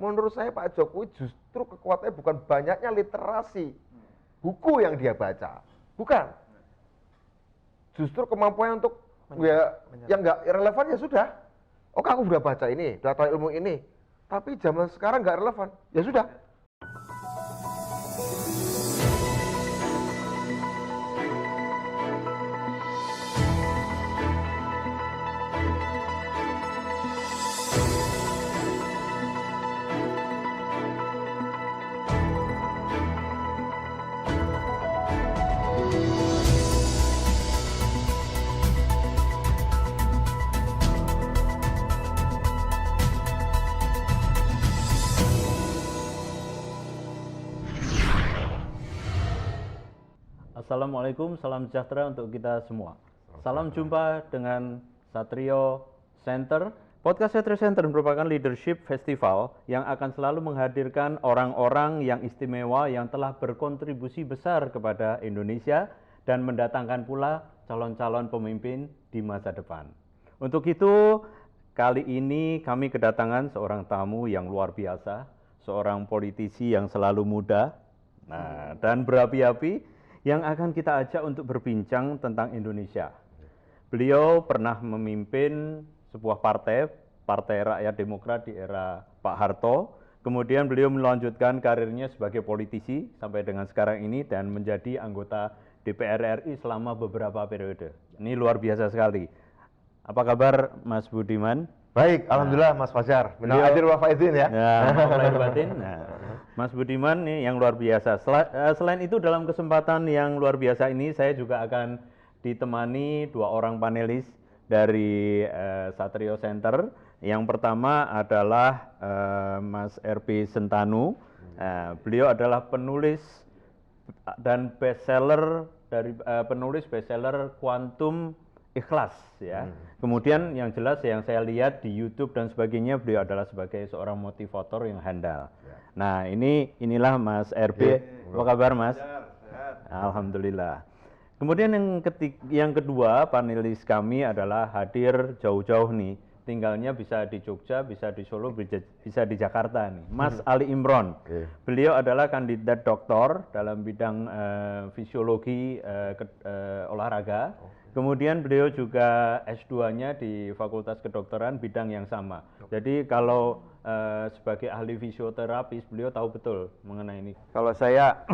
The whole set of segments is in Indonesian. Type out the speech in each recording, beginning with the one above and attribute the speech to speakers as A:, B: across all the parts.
A: Menurut saya Pak Jokowi justru kekuatannya bukan banyaknya literasi buku yang dia baca, bukan. Justru kemampuan untuk yang nggak relevan ya sudah. Oke, aku udah baca ini, udah tahu ilmu ini, tapi zaman sekarang nggak relevan, ya sudah.
B: Assalamualaikum, salam sejahtera untuk kita semua. Salam jumpa dengan Satrio Center. Podcast Satrio Center merupakan leadership festival yang akan selalu menghadirkan orang-orang yang istimewa yang telah berkontribusi besar kepada Indonesia dan mendatangkan pula calon-calon pemimpin di masa depan. Untuk itu, kali ini kami kedatangan seorang tamu yang luar biasa, seorang politisi yang selalu muda, dan berapi-api, yang akan kita ajak untuk berbincang tentang Indonesia. Beliau pernah memimpin sebuah partai Rakyat Demokrat di era Pak Harto. Kemudian beliau melanjutkan karirnya sebagai politisi sampai dengan sekarang ini dan menjadi anggota DPR RI selama beberapa periode. Ini luar biasa sekali. Apa kabar Mas Budiman?
A: Baik, alhamdulillah Mas Fajar. Minal aidin wal faizin ya.
B: Lahir batin. Mas Budiman nih yang luar biasa. Selain itu dalam kesempatan yang luar biasa ini saya juga akan ditemani dua orang panelis dari Satrio Center. Yang pertama adalah Mas RP Sentanu. Beliau adalah penulis dan bestseller dari penulis bestseller Quantum Ikhlas ya. Kemudian yang jelas yang saya lihat di YouTube dan sebagainya, beliau adalah sebagai seorang motivator yang handal. Ya. Nah, inilah Mas RB. Apa kabar, Mas? Sehat. Alhamdulillah. Kemudian yang kedua panelis kami adalah hadir jauh-jauh nih. Tinggalnya bisa di Jogja, bisa di Solo, bisa di Jakarta nih. Mas Ali Imron. Beliau adalah kandidat doktor dalam bidang fisiologi olahraga. Kemudian beliau juga S2-nya di Fakultas Kedokteran bidang yang sama. Jadi kalau sebagai ahli fisioterapis beliau tahu betul mengenai ini.
C: Kalau saya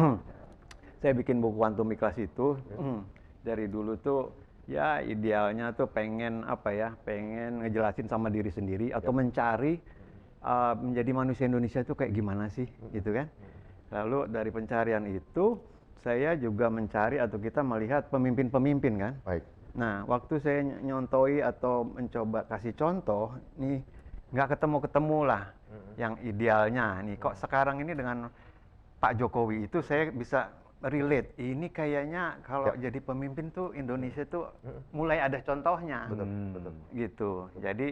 C: bikin buku Quantum Ikhlas itu dari dulu tuh ya idealnya tuh pengen ngejelasin sama diri sendiri atau mencari menjadi manusia Indonesia itu kayak gimana sih gitu kan. Lalu dari pencarian itu saya juga mencari atau kita melihat pemimpin-pemimpin kan.
A: Baik.
C: Nah, waktu saya nyontoi atau mencoba kasih contoh, nih nggak ketemu lah yang idealnya. Nih kok sekarang ini dengan Pak Jokowi itu saya bisa relate. Ini kayaknya kalau jadi pemimpin tuh Indonesia tuh mulai ada contohnya.
A: Betul.
C: Gitu. Jadi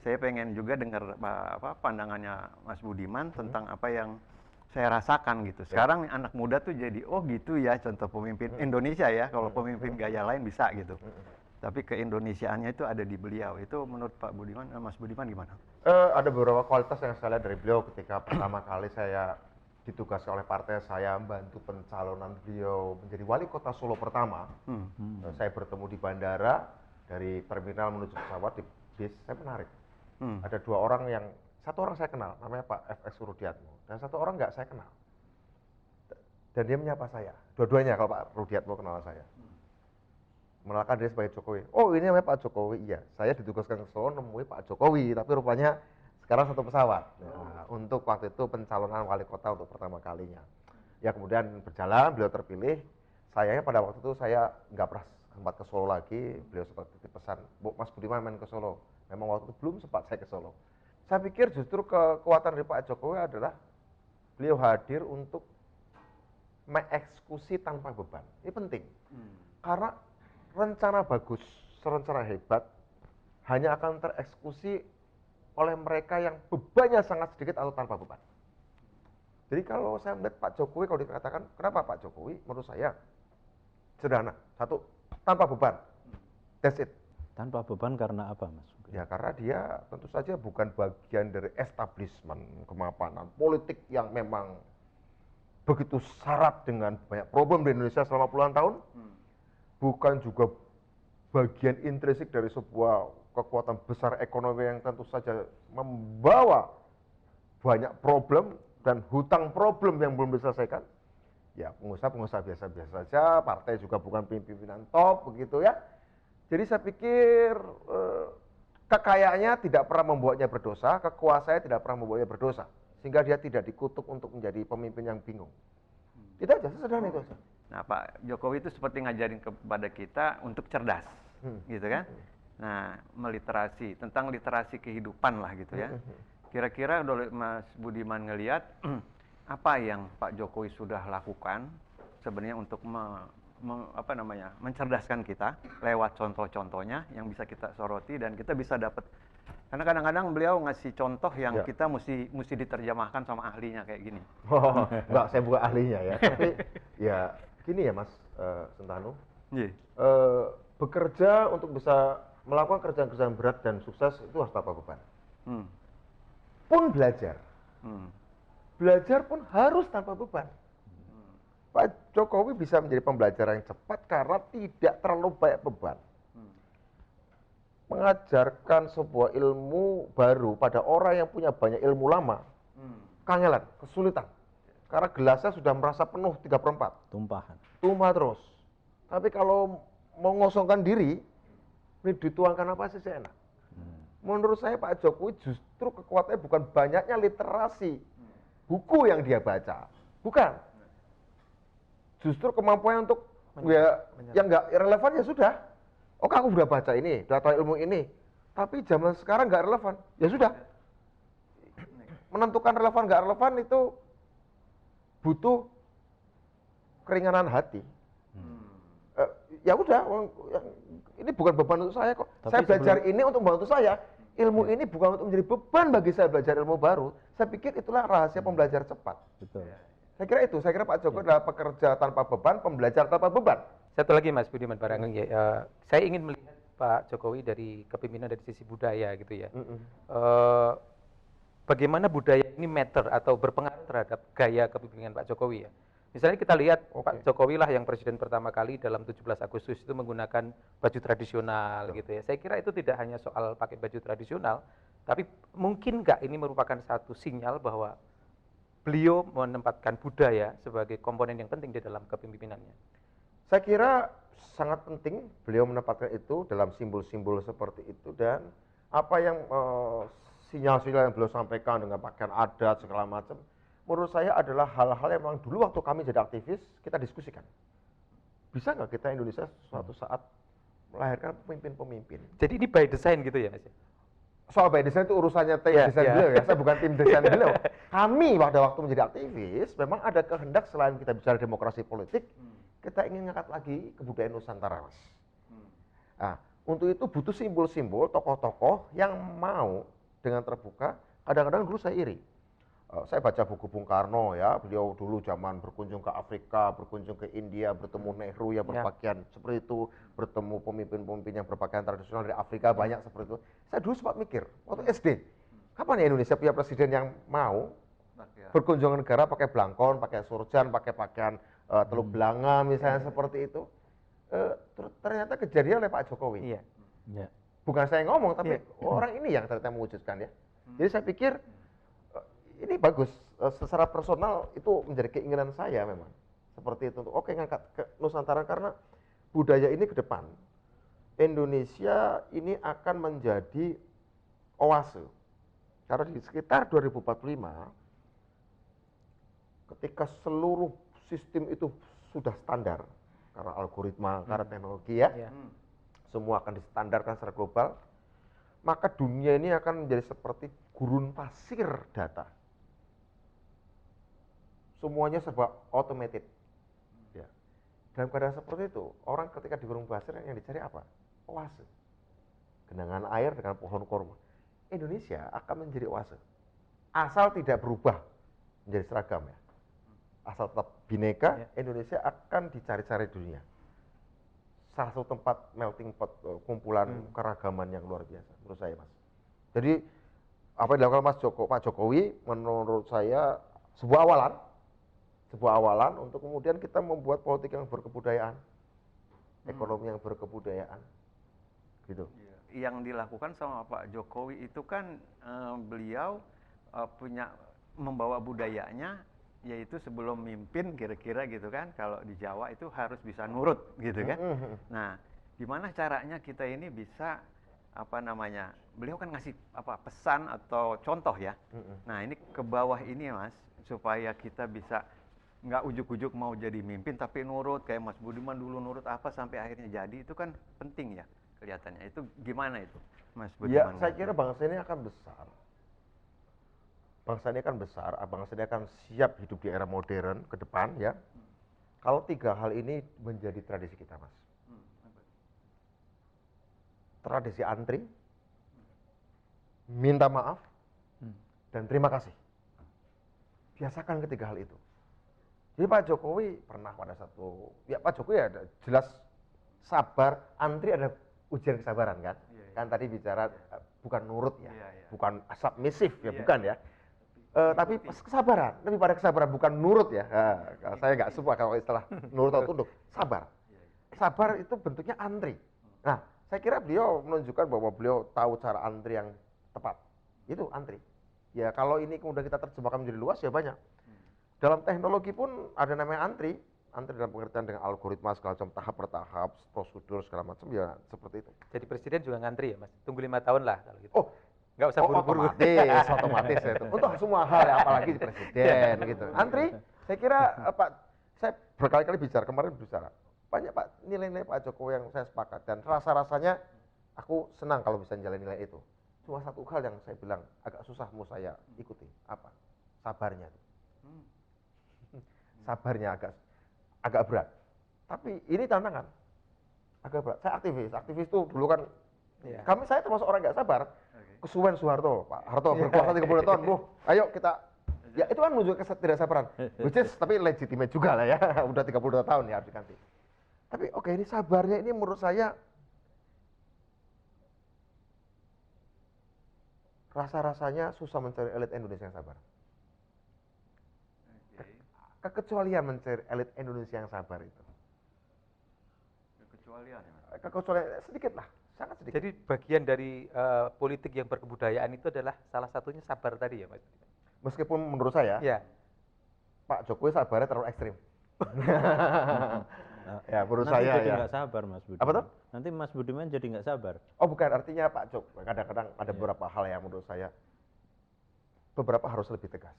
C: saya pengen juga dengar pandangannya Mas Budiman tentang apa yang saya rasakan gitu. Sekarang anak muda tuh jadi oh gitu ya contoh pemimpin Indonesia ya. Kalau pemimpin gaya lain bisa gitu. Tapi keindonesiaannya itu ada di beliau. Itu menurut Pak Budiman, Mas Budiman gimana?
A: Ada beberapa kualitas yang saya lihat dari beliau ketika pertama kali saya ditugaskan oleh partai saya membantu pencalonan beliau menjadi wali kota Solo pertama. Saya bertemu di bandara dari terminal menuju pesawat di bis, saya menarik. Ada dua orang yang satu orang saya kenal, namanya Pak FX Rudiatmo, dan satu orang nggak saya kenal. Dan dia menyapa saya, dua-duanya kalau Pak Rudiatmo kenal saya. Mengenalkan dia sebagai Jokowi. Oh ini namanya Pak Jokowi, iya. Saya ditugaskan ke Solo nemui Pak Jokowi, tapi rupanya sekarang satu pesawat. Nah, untuk waktu itu pencalonan wali kota untuk pertama kalinya. Ya kemudian berjalan, beliau terpilih. Sayangnya pada waktu itu saya nggak pernah sempat ke Solo lagi. Beliau sempat titip pesan, Bu Mas Budiman main ke Solo. Memang waktu itu belum sempat saya ke Solo. Saya pikir justru kekuatan dari Pak Jokowi adalah beliau hadir untuk mengeksekusi tanpa beban. Ini penting. Karena rencana bagus, rencana hebat hanya akan tereksekusi oleh mereka yang bebannya sangat sedikit atau tanpa beban. Jadi kalau saya melihat Pak Jokowi, kalau dikatakan kenapa Pak Jokowi, menurut saya sederhana. Satu, tanpa beban. That's it.
B: Tanpa beban karena apa, Mas?
A: Ya karena dia tentu saja bukan bagian dari establishment kemapanan politik yang memang begitu syarat dengan banyak problem di Indonesia selama puluhan tahun. Bukan juga bagian intrinsik dari sebuah kekuatan besar ekonomi yang tentu saja membawa banyak problem dan hutang problem yang belum diselesaikan. Ya pengusaha-pengusaha biasa-biasa saja, partai juga bukan pimpinan top begitu ya. Jadi saya pikir kekayaannya tidak pernah membuatnya berdosa, kekuasaannya tidak pernah membuatnya berdosa, sehingga dia tidak dikutuk untuk menjadi pemimpin yang bingung. Itu aja, sesederhana itu aja.
C: Nah, Pak Jokowi itu seperti ngajarin kepada kita untuk cerdas, gitu kan? Nah, tentang literasi kehidupan lah gitu ya. Kira-kira Mas Budiman ngelihat apa yang Pak Jokowi sudah lakukan sebenarnya untuk mencerdaskan kita lewat contoh-contohnya yang bisa kita soroti dan kita bisa dapat, karena kadang-kadang beliau ngasih contoh yang kita mesti diterjemahkan sama ahlinya kayak gini.
A: Oh, enggak, saya bukan ahlinya ya, tapi ya gini ya Mas Sentanu, bekerja untuk bisa melakukan kerjaan-kerjaan berat dan sukses itu harus tanpa beban. Pun belajar, belajar pun harus tanpa beban. Pak Jokowi bisa menjadi pembelajaran yang cepat karena tidak terlalu banyak beban. Mengajarkan sebuah ilmu baru pada orang yang punya banyak ilmu lama, kangelan, kesulitan. Karena gelasnya sudah merasa penuh 3/4. Tumpah terus. Tapi kalau mau ngosongkan diri, ini dituangkan apa sih enak. Menurut saya Pak Jokowi justru kekuatannya bukan banyaknya literasi buku yang dia baca, bukan. Justru kemampuan untuk yang nggak relevan ya sudah. Oke, aku udah baca ini, udah tahu ilmu ini, tapi zaman sekarang nggak relevan, ya sudah. Menentukan relevan nggak relevan itu butuh keringanan hati. Ya udah, ini bukan beban untuk saya kok. Tapi saya belajar ini untuk membantu saya. Ilmu ini bukan untuk menjadi beban bagi saya belajar ilmu baru. Saya pikir itulah rahasia pembelajar cepat.
B: Betul.
A: Saya kira itu. Saya kira Pak Jokowi adalah pekerja tanpa beban, pembelajar tanpa beban.
D: Satu lagi Mas Budiman Barangeng ya, saya ingin melihat Pak Jokowi dari kepemimpinan dari sisi budaya gitu ya. Bagaimana budaya ini matter atau berpengaruh terhadap gaya kepemimpinan Pak Jokowi ya. Misalnya kita lihat Pak Jokowi lah yang presiden pertama kali dalam 17 Agustus itu menggunakan baju tradisional gitu ya. Saya kira itu tidak hanya soal pakai baju tradisional, tapi mungkin nggak ini merupakan satu sinyal bahwa beliau menempatkan budaya sebagai komponen yang penting di dalam kepemimpinannya.
A: Saya kira sangat penting beliau menempatkan itu dalam simbol-simbol seperti itu, dan apa yang sinyal-sinyal yang beliau sampaikan dengan pakaian adat segala macam, menurut saya adalah hal-hal yang memang dulu waktu kami jadi aktivis kita diskusikan. Bisa nggak kita Indonesia suatu saat melahirkan pemimpin-pemimpin?
D: Jadi ini by design gitu ya Mas?
A: Soal by design itu urusannya tim desain beliau ya, saya bukan tim desain beliau. Kami pada waktu menjadi aktivis memang ada kehendak selain kita bicara demokrasi politik, kita ingin ngangkat lagi kebudayaan Nusantara, Mas. Nah, untuk itu butuh simbol-simbol tokoh-tokoh yang mau dengan terbuka. Kadang-kadang dulu saya iri. Saya baca buku Bung Karno ya, beliau dulu zaman berkunjung ke Afrika, berkunjung ke India, bertemu Nehru yang berpakaian seperti itu, bertemu pemimpin-pemimpin yang berpakaian tradisional dari Afrika banyak seperti itu. Saya dulu sempat mikir, waktu SD, kapan ya Indonesia punya presiden yang mau berkunjung ke negara pakai blangkon, pakai surjan, pakai pakaian teluk belanga misalnya seperti itu. Ternyata kejadian oleh Pak Jokowi. Bukan saya ngomong, tapi orang ini yang ternyata mewujudkan ya. Jadi saya pikir ini bagus, secara personal itu menjadi keinginan saya memang seperti itu, untuk ngangkat ke Nusantara karena budaya ini ke depan Indonesia ini akan menjadi oase. Karena di sekitar 2045 ketika seluruh sistem itu sudah standar karena algoritma, karena teknologi ya, semua akan distandarkan secara global, maka dunia ini akan menjadi seperti gurun pasir data. Semuanya serba automated. Ya. Dalam keadaan seperti itu, orang ketika di gurun pasir yang dicari apa? Oase. Genangan air dengan pohon korma. Indonesia akan menjadi oase. Asal tidak berubah menjadi seragam ya. Asal tetap bineka, Indonesia akan dicari-cari dunia. salah satu tempat melting pot, kumpulan keragaman yang luar biasa menurut saya, Mas. Jadi apa yang dilakukan Pak Jokowi menurut saya sebuah awalan untuk kemudian kita membuat politik yang berkebudayaan, ekonomi yang berkebudayaan, gitu.
C: Yang dilakukan sama Pak Jokowi itu kan beliau punya membawa budayanya, yaitu sebelum mimpin kira-kira gitu kan, kalau di Jawa itu harus bisa nurut gitu kan. Nah, gimana caranya kita ini bisa apa namanya, beliau kan ngasih apa pesan atau contoh ya. Nah ini ke bawah ini Mas, supaya kita bisa nggak ujuk-ujuk mau jadi mimpin tapi nurut kayak Mas Budiman dulu nurut apa sampai akhirnya jadi, itu kan penting ya kelihatannya. Itu gimana itu Mas
A: Ya,
C: Budiman?
A: saya kira bangsa ini akan besar. Bangsa ini akan besar, bangsa ini akan siap hidup di era modern ke depan ya. Kalau 3 hal ini menjadi tradisi kita, Mas. Tradisi antri, minta maaf, dan terima kasih. Biasakan ketiga hal itu. Jadi Pak Jokowi pernah pada satu, ya Pak Jokowi ada jelas sabar, antri ada ujian kesabaran kan. Kan tadi bicara bukan nurut ya, bukan submisif ya, bukan ya. Tapi kesabaran, lebih pada kesabaran, bukan nurut ya. Nah, saya nggak suka kalau istilah nurut atau tunduk, sabar. Sabar itu bentuknya antri. Nah, saya kira beliau menunjukkan bahwa beliau tahu cara antri yang tepat. Itu antri. Ya kalau ini kemudian kita terjemahkan menjadi luas ya banyak. Dalam teknologi pun ada namanya antri. Antri dalam pengertian dengan algoritma segala macam, tahap per tahap, prosedur segala macam ya seperti itu.
D: Jadi presiden juga ngantri ya Mas? Tunggu 5 tahun lah kalau gitu.
A: Oh,
D: nggak usah buru-buru.
A: otomatis ya itu. Untuk semua hal ya, apalagi di presiden gitu. Antri, saya kira Pak, saya berkali-kali bicara, kemarin bicara. Banyak Pak nilai-nilai Pak Jokowi yang saya sepakat dan rasa-rasanya aku senang kalau bisa jalan nilai itu. Cuma satu hal yang saya bilang agak susah mau saya ikuti, apa? Sabarnya. Sabarnya agak berat. Tapi ini tantangan. Agak berat. Saya aktivis itu dulu kan saya termasuk orang nggak sabar. Kesuwen Soeharto, Pak Harto berkuasa 30 tahun, Bu. Ayo kita, ya itu kan menunjukkan ketidaksabaran. Which is, tapi legitimate juga lah ya. Udah 32 tahun ya harus diganti. Tapi oke, ini sabarnya ini menurut saya rasa-rasanya susah mencari elit Indonesia yang sabar. Kekecualian mencari elit Indonesia yang sabar itu.
C: Kekecualian ya?
A: Kekecualian sedikit lah, sangat sedikit.
D: Jadi bagian dari politik yang berkebudayaan itu adalah salah satunya sabar tadi ya Mas?
A: Meskipun menurut saya, Pak Jokowi sabarnya terlalu ekstrim. Ya, menurut
B: nanti
A: saya
B: jadi
A: ya.
B: nggak sabar Mas Budiman.
A: Apa tuh?
B: Nanti Mas Budiman jadi nggak sabar.
A: Oh bukan, artinya Pak Jokowi kadang-kadang ada beberapa hal yang menurut saya beberapa harus lebih tegas.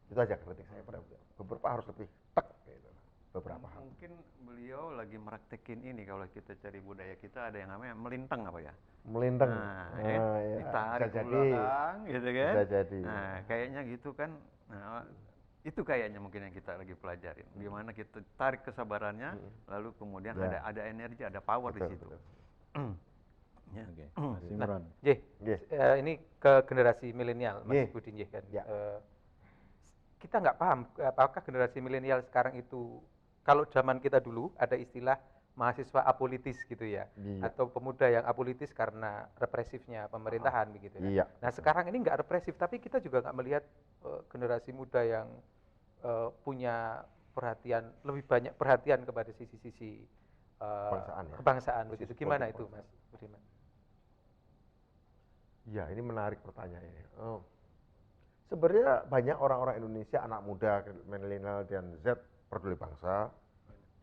A: Itu aja kritik saya pada beliau. Beberapa harus lebih tek gitu. Beberapa hal.
C: Mungkin beliau lagi meraktekin ini, kalau kita cari budaya kita ada yang namanya melintang apa ya?
A: Melintang.
C: Nah,
A: ya.
C: ditarik
A: Bisa
C: ke
A: jadi.
C: belakang gitu kan.
A: Bisa jadi.
C: Nah, kayaknya gitu kan. Nah, itu kayaknya mungkin yang kita lagi pelajarin. Gimana kita tarik kesabarannya, lalu kemudian ada energi, ada power
A: Betul,
C: di situ.
A: betul.
C: Ya.
B: Oke, Mas Imron.
D: Ini ke generasi milenial Mas Budin kan.
A: Ya.
D: Kita nggak paham apakah generasi milenial sekarang itu, kalau zaman kita dulu ada istilah mahasiswa apolitis gitu ya, atau pemuda yang apolitis karena represifnya pemerintahan begitu kan.
A: Iya.
D: Nah sekarang ini nggak represif, tapi kita juga nggak melihat generasi muda yang punya perhatian, lebih banyak perhatian kepada sisi-sisi kebangsaan begitu. Gimana itu Mas Budiman?
A: Ya, ini menarik pertanyaannya. Sebenarnya banyak orang-orang Indonesia, anak muda, milenial dan Z peduli bangsa,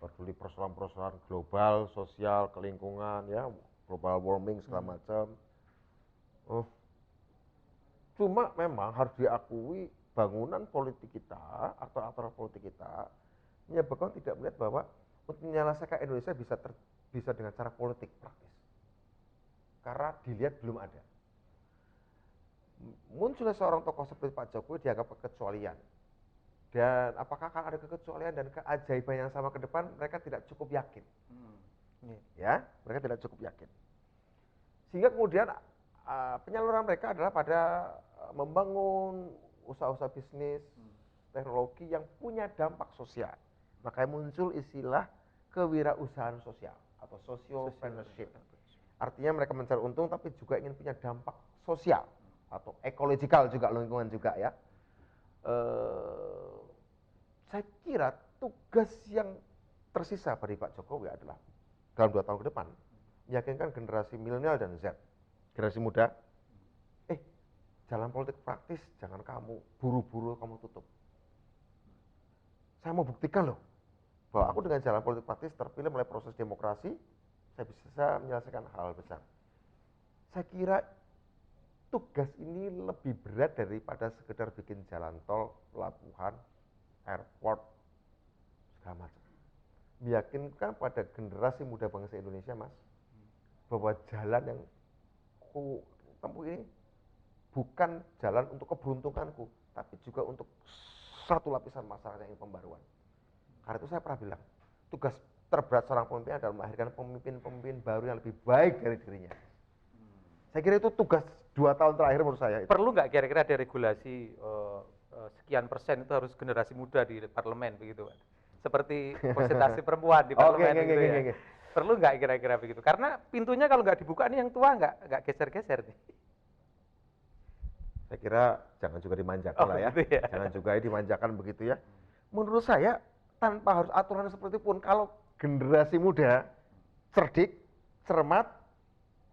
A: peduli persoalan-persoalan global, sosial, kelingkungan, ya, global warming segala macam. Cuma memang harus diakui bangunan politik kita atau aturan politik kita menyebabkan tidak melihat bahwa untuk menyelesaikan Indonesia bisa dengan cara politik praktis. Karena dilihat belum ada. Munculnya seorang tokoh seperti Pak Jokowi dianggap kekecualian. Dan apakah akan ada kekecualian dan keajaiban yang sama ke depan, mereka tidak cukup yakin. Ya, mereka tidak cukup yakin. Sehingga kemudian penyaluran mereka adalah pada membangun usaha-usaha bisnis, teknologi yang punya dampak sosial. Makanya muncul istilah kewirausahaan sosial. atau sociopreneurship. Artinya mereka mencari untung tapi juga ingin punya dampak sosial atau ekologikal juga, lingkungan juga ya. Saya kira tugas yang tersisa bagi Pak Jokowi adalah dalam 2 tahun ke depan meyakinkan generasi milenial dan Z, generasi muda, jalan politik praktis jangan kamu buru-buru kamu tutup. Saya mau buktikan loh bahwa aku dengan jalan politik praktis terpilih melalui proses demokrasi, saya bisa menyelesaikan hal besar. Saya kira tugas ini lebih berat daripada sekedar bikin jalan tol, pelabuhan, airport, segala macam. Meyakinkan pada generasi muda bangsa Indonesia, Mas, bahwa jalan yang aku tempuh ini bukan jalan untuk keberuntunganku, tapi juga untuk satu lapisan masyarakat yang ingin pembaruan. Karena itu saya pernah bilang, tugas terberat seorang pemimpin adalah melahirkan pemimpin-pemimpin baru yang lebih baik dari dirinya. Saya kira itu tugas 2 tahun terakhir menurut saya.
D: Perlu nggak kira-kira ada regulasi sekian persen itu harus generasi muda di parlemen begitu Pak? Seperti persentase perempuan di parlemen gitu ya. Perlu nggak kira-kira begitu? Karena pintunya kalau nggak dibuka nih yang tua nggak geser-geser nih.
A: Saya kira jangan juga dimanjakan lah ya.
D: Gitu ya.
A: Jangan juga dimanjakan begitu ya. Menurut saya tanpa harus aturan seperti pun, kalau generasi muda cerdik, cermat,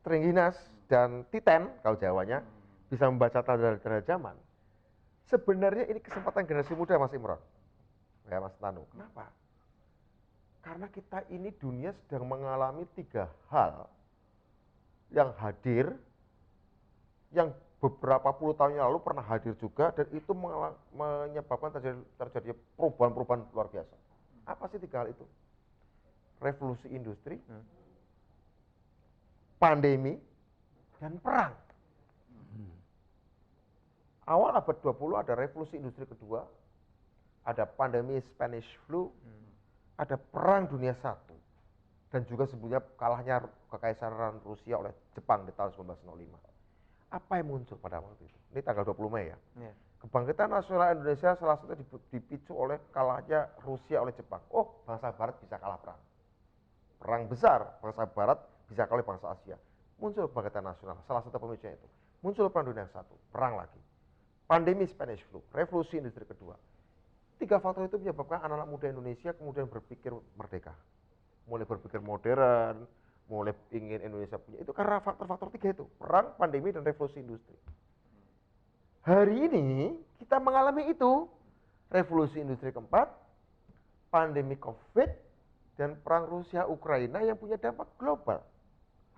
A: terengginas dan titen kalau Jawanya bisa membaca tanda-tanda zaman. Sebenarnya ini kesempatan generasi muda Mas Imron. Ya Mas Tanu. Kenapa? Karena kita ini dunia sedang mengalami 3 hal yang hadir, yang beberapa puluh tahun yang lalu pernah hadir juga, dan itu menyebabkan terjadi perubahan-perubahan luar biasa. Apa sih 3 hal itu? Revolusi industri, pandemi, dan perang. Awal abad 20 ada revolusi industri kedua, ada pandemi Spanish flu, ada perang dunia 1, dan juga sebelumnya kalahnya kekaisaran Rusia oleh Jepang di tahun 1905. Apa yang muncul pada waktu itu? Ini tanggal 20 Mei ya. Kebangkitan nasional Indonesia salah satu dipicu oleh kalahnya Rusia oleh Jepang. Oh, bangsa Barat bisa kalah perang. Perang besar, bangsa Barat bisa kalah bangsa Asia. Muncul kebangkitan nasional, salah satu pemicunya itu. Muncul perang dunia 1, perang lagi. Pandemi Spanish flu, revolusi industri kedua. 3 faktor itu menyebabkan anak-anak muda Indonesia kemudian berpikir merdeka. Mulai berpikir modern, mulai ingin Indonesia punya. Itu karena faktor-faktor 3 itu, perang, pandemi, dan revolusi industri. Hari ini kita mengalami itu, revolusi industri keempat, pandemi COVID, dan perang Rusia-Ukraina yang punya dampak global.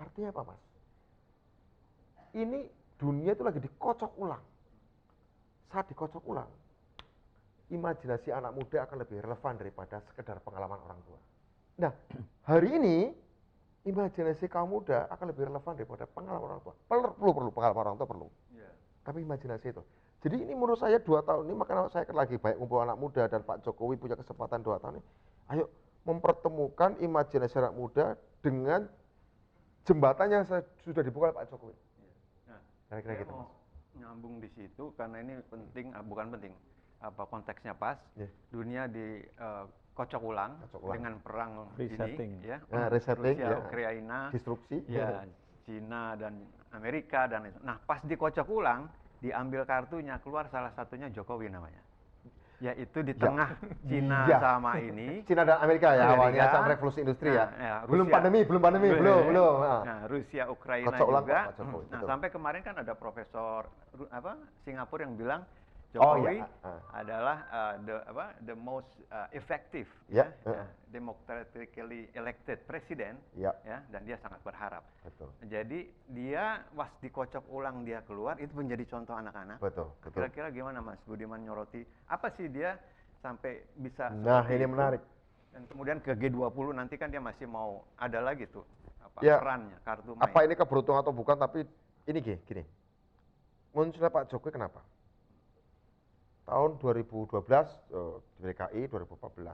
A: Artinya apa, Mas? Ini dunia itu lagi dikocok ulang. Saat dikocok ulang, imajinasi anak muda akan lebih relevan daripada sekedar pengalaman orang tua. Nah, hari ini imajinasi kaum muda akan lebih relevan daripada pengalaman orang tua. Perlu pengalaman orang tua perlu. Tapi imajinasi itu. Jadi ini menurut saya 2 tahun ini, makanya saya lagi baik ngumpul anak muda dan Pak Jokowi punya kesempatan 2 tahun ini. Ayo mempertemukan imajinasi anak muda dengan jembatan yang sudah dibuka oleh Pak Jokowi. Kira-kira gitu, Mas.
C: Nyambung di situ karena ini penting, bukan penting, konteksnya pas. Dunia di kocok ulang dengan perang
B: Resetting.
C: ini, ya,
A: resetting,
C: Rusia, Ukraina,
A: disrupsi,
C: ya, Cina dan Amerika dan itu. Nah, pas dikocok ulang, diambil kartunya, keluar salah satunya Jokowi namanya. Yaitu di tengah Cina sama ini.
A: Cina dan Amerika ya awalnya saat revolusi industri ya. Belum pandemi.
C: Nah, Rusia, Ukraina juga. Nah, sampai kemarin kan ada profesor Singapura yang bilang Jokowi adalah the most effective democratically elected president, ya, dan dia sangat berharap.
A: Betul.
C: Jadi dia pas dikocok ulang dia keluar itu menjadi contoh anak-anak.
A: Betul.
C: Kira-kira gimana Mas Budiman nyoroti apa sih dia sampai bisa?
A: Nah ini itu menarik.
C: Dan kemudian ke G20 nanti kan dia masih mau ada lagi tuh perannya, kartu main.
A: Apa ini keberuntungan atau bukan? Tapi ini gini. Munculnya Pak Jokowi kenapa? Tahun 2012 di DKI 2014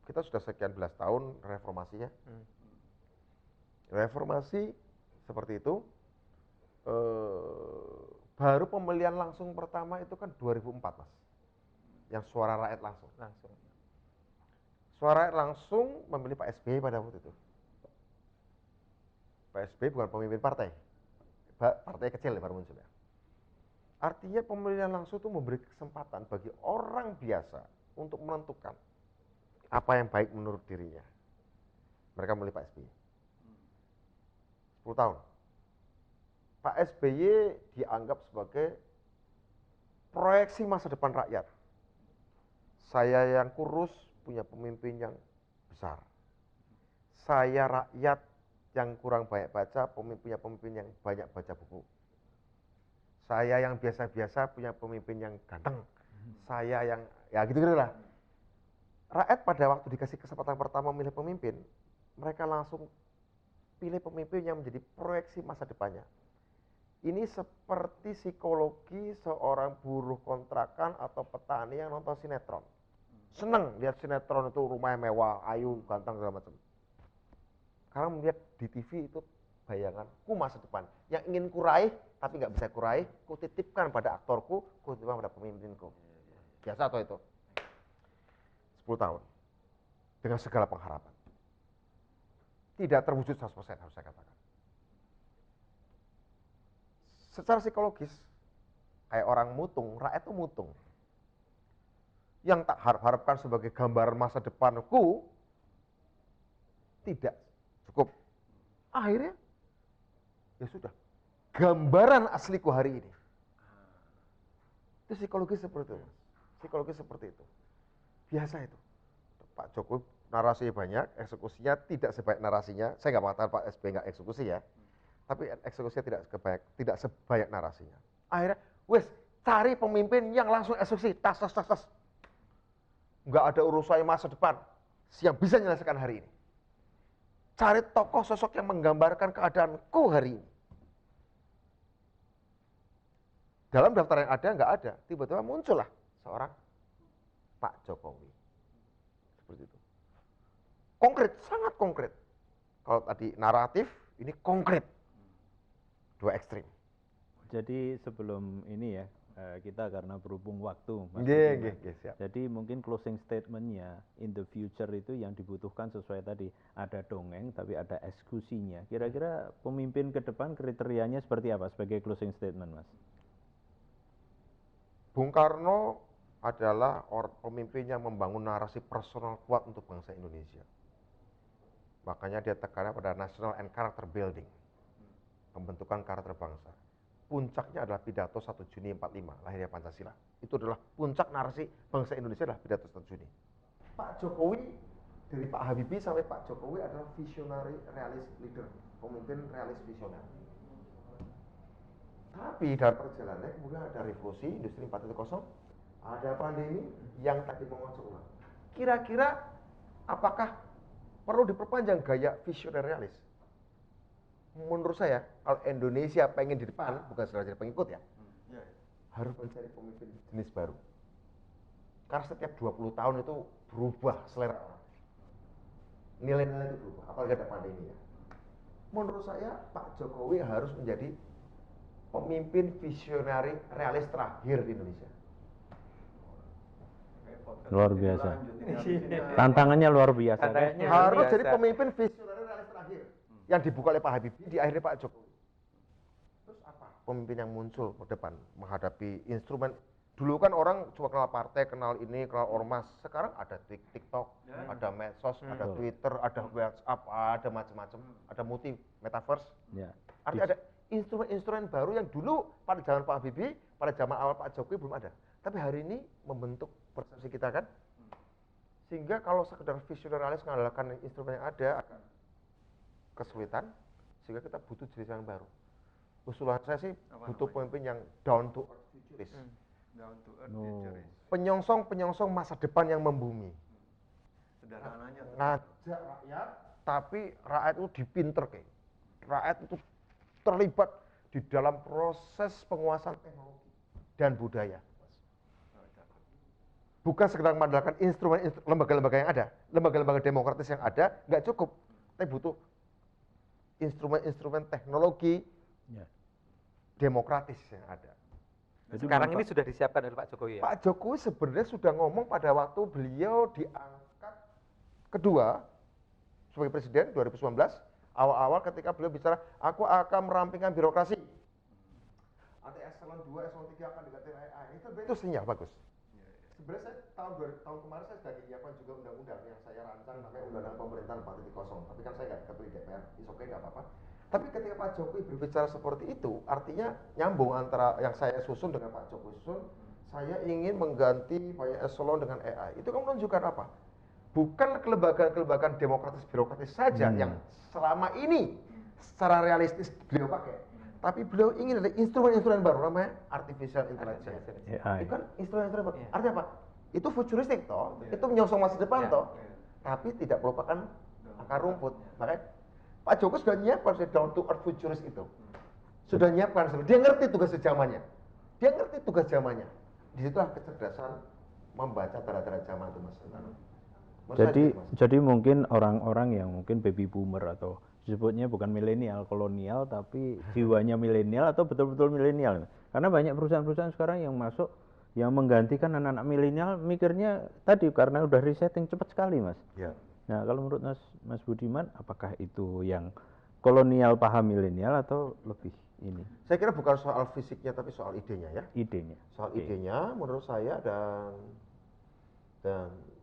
A: kita sudah sekian belas tahun reformasinya. Reformasi seperti itu baru pemilihan langsung pertama itu kan 2004 Mas, yang suara rakyat langsung. Suara rakyat langsung memilih Pak SBY pada waktu itu. Pak SBY bukan pemimpin partai. Partai kecil ya, baru muncul ya. Artinya pemilihan langsung itu memberi kesempatan bagi orang biasa untuk menentukan apa yang baik menurut dirinya. Mereka memilih Pak SBY. 10 tahun. Pak SBY dianggap sebagai proyeksi masa depan rakyat. Saya yang kurus punya pemimpin yang besar. Saya rakyat yang kurang banyak baca, punya pemimpin yang banyak baca buku. Saya yang biasa-biasa punya pemimpin yang ganteng. Saya yang, ya gitu-gitu lah. Rakyat pada waktu dikasih kesempatan pertama memilih pemimpin, mereka langsung pilih pemimpin yang menjadi proyeksi masa depannya. Ini seperti psikologi seorang buruh kontrakan atau petani yang nonton sinetron. Seneng lihat sinetron itu rumahnya mewah, ayu, ganteng segala macam. Karena melihat di TV itu bayanganku masa depan yang ingin kuraih tapi nggak bisa kuraih, ku titipkan pada aktorku, ku titipkan pada pemimpinku. Biasa atau itu? 10 tahun dengan segala pengharapan. Tidak terwujud 100% harus saya katakan. Secara psikologis, kayak orang mutung, rakyat itu mutung. Yang tak harap-harapkan sebagai gambaran masa depanku, tidak cukup. Akhirnya, ya sudah, gambaran asliku hari ini. Itu psikologis seperti itu. Psikologis seperti itu. Biasa itu. Pak Jokowi narasinya banyak, eksekusinya tidak sebanyak narasinya. Saya nggak mengatakan Pak SBY nggak eksekusi ya. Tapi eksekusinya tidak sebanyak narasinya. Akhirnya, wes cari pemimpin yang langsung eksekusi, tas. Nggak ada urusan masa depan, yang bisa menyelesaikan hari ini. Cari tokoh sosok yang menggambarkan keadaanku hari ini. Dalam daftar yang ada, nggak ada. Tiba-tiba muncullah seorang Pak Jokowi. Seperti itu. Konkret, sangat konkret. Kalau tadi naratif, ini konkret. Dua ekstrim.
B: Jadi sebelum ini ya, kita karena berhubung waktu, Mas
A: Siap.
B: jadi mungkin closing statement-nya in the future itu yang dibutuhkan sesuai tadi, ada dongeng tapi ada eksekusinya. Kira-kira pemimpin ke depan kriterianya seperti apa sebagai closing statement, Mas?
A: Bung Karno adalah pemimpin yang membangun narasi personal kuat untuk bangsa Indonesia. Makanya dia tekannya pada national and character building, pembentukan karakter bangsa. Puncaknya adalah pidato 1 Juni 45, lahirnya Pancasila. Itu adalah puncak narasi bangsa Indonesia adalah pidato 1 Juni. Pak Jokowi, dari Pak Habibie sampai Pak Jokowi adalah visionary realist leader, pemimpin realis visioner. Tapi dalam perjalanannya kemudian ada revolusi industri 4.0, ada pandemi yang tadi mengocok ulang. Kira-kira apakah perlu diperpanjang gaya visioner realis? Menurut saya, kalau Indonesia pengen di depan, bukan sekedar jadi pengikut ya, harus mencari pemimpin jenis baru. Karena setiap 20 tahun itu berubah selera orang. Nilai-nilai itu berubah, apalagi ada pandemi ya. Menurut saya, Pak Jokowi harus menjadi pemimpin visionari realis terakhir di Indonesia.
B: Luar biasa. Tantangannya luar biasa.
A: Harus jadi pemimpin visionari realis terakhir. Yang dibuka oleh Pak Habibie, di akhirnya Pak Jokowi. Terus apa? Pemimpin yang muncul ke depan menghadapi instrumen. Dulu kan orang cuma kenal partai, kenal ini, kenal ormas. Sekarang ada TikTok, ada medsos, ada Twitter, ada WhatsApp, ada macam-macam, ada multi metaverse. Artinya ada instrumen-instrumen baru yang dulu pada zaman Pak Habibie, pada zaman awal Pak Jokowi belum ada. Tapi hari ini membentuk persepsi kita kan. Sehingga kalau sekedar visionaris mengandalkan instrumen yang ada akan kesulitan, sehingga kita butuh jenis yang baru. Usulan saya sih butuh pemimpin yang down to earth futurist. Penyongsong masa depan yang membumi.
C: Sederhananya
A: Ngajak rakyat, tapi rakyat itu dipinterke. Rakyat itu terlibat di dalam proses penguasaan teknologi dan budaya. Bukan sekedar mengandalkan instrumen lembaga-lembaga yang ada, lembaga-lembaga demokratis yang ada, nggak cukup. Tapi butuh instrumen-instrumen teknologi demokratis yang ada.
D: Sekarang ini sudah disiapkan oleh Pak Jokowi ya?
A: Pak Jokowi sebenarnya sudah ngomong pada waktu beliau diangkat kedua sebagai presiden 2019, awal-awal ketika beliau bicara, aku akan merampingkan birokrasi. Ada eselon 2, eselon 3 akan diganti AI. Itu sinyal bagus. Sebenarnya saya tahun kemarin saya sudah menyiapkan juga undang-undang yang saya rancang namanya Undang-Undang Pemerintahan 4.0. Tapi kan saya nggak kepilih DPR, oke nggak apa-apa. Tapi ketika Pak Jokowi berbicara seperti itu, artinya nyambung antara yang saya susun dengan Pak Jokowi susun. Saya ingin mengganti banyak eselon dengan AI. Itu kan menunjukkan apa? Bukan kelembagaan-kelembagaan demokratis saja yang selama ini secara realistis beliau pakai, tapi beliau ingin ada instrumen-instrumen baru namanya artificial intelligence. Itu kan instrumen-instrumen baru. Artinya apa? Itu futuristik toh, itu menyongsong masa depan toh, tapi tidak melupakan akar rumput. Makanya Pak Jokowi sudah nyiapkan down to earth futurist itu, sudah nyiapkan. Dia ngerti tugas zamannya, dia ngerti tugas zamannya. Disitulah kecerdasan membaca tanda-tanda zaman itu, Mas.
B: Jadi mungkin orang-orang yang mungkin baby boomer atau disebutnya bukan milenial, kolonial, tapi jiwanya milenial atau betul-betul milenial. Karena banyak perusahaan-perusahaan sekarang yang masuk yang menggantikan anak-anak milenial mikirnya tadi karena udah resetting cepat sekali, Mas.
A: Ya.
B: Nah, kalau menurut Mas Budiman, apakah itu yang kolonial paham milenial atau lebih ini?
A: Saya kira bukan soal fisiknya tapi soal idenya ya.
B: Idenya.
A: Soal idenya menurut saya dan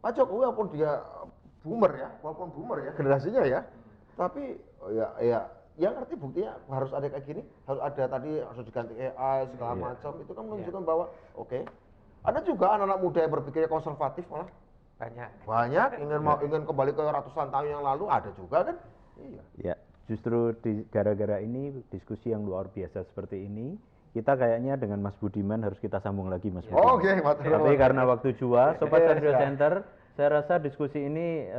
A: Pak Jokowi walaupun dia boomer ya, generasinya ya, tapi ya ngerti buktinya harus ada kayak gini, harus ada tadi harus diganti AI segala macam, itu kan menunjukkan bahwa oke. Ada juga anak-anak muda yang berpikirnya konservatif malah banyak ingin kembali ke ratusan tahun yang lalu, ada juga kan. Iya.
B: Ya, justru gara-gara ini diskusi yang luar biasa seperti ini, kita kayaknya dengan Mas Budiman harus kita sambung lagi, Mas Budiman.
A: Oke,
B: Tapi karena waktu jua, Sobat Radio Center, saya rasa diskusi ini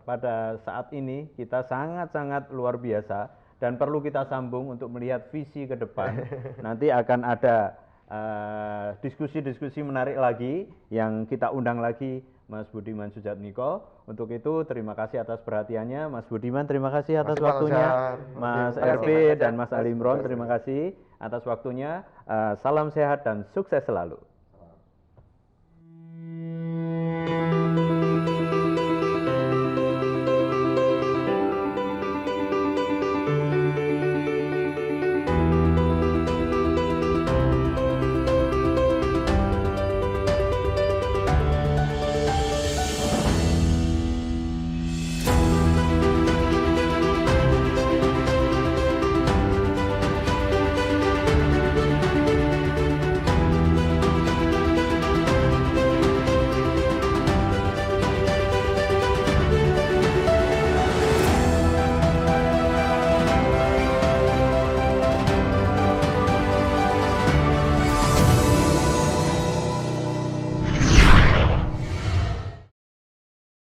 B: pada saat ini kita sangat-sangat luar biasa dan perlu kita sambung untuk melihat visi ke depan. Nanti akan ada diskusi-diskusi menarik lagi yang kita undang lagi Mas Budiman Sujatmiko. Untuk itu terima kasih atas perhatiannya Mas Budiman, terima kasih atas waktunya. Mas RB dan Mas Ali Imron, terima kasih atas waktunya. Salam sehat dan sukses selalu.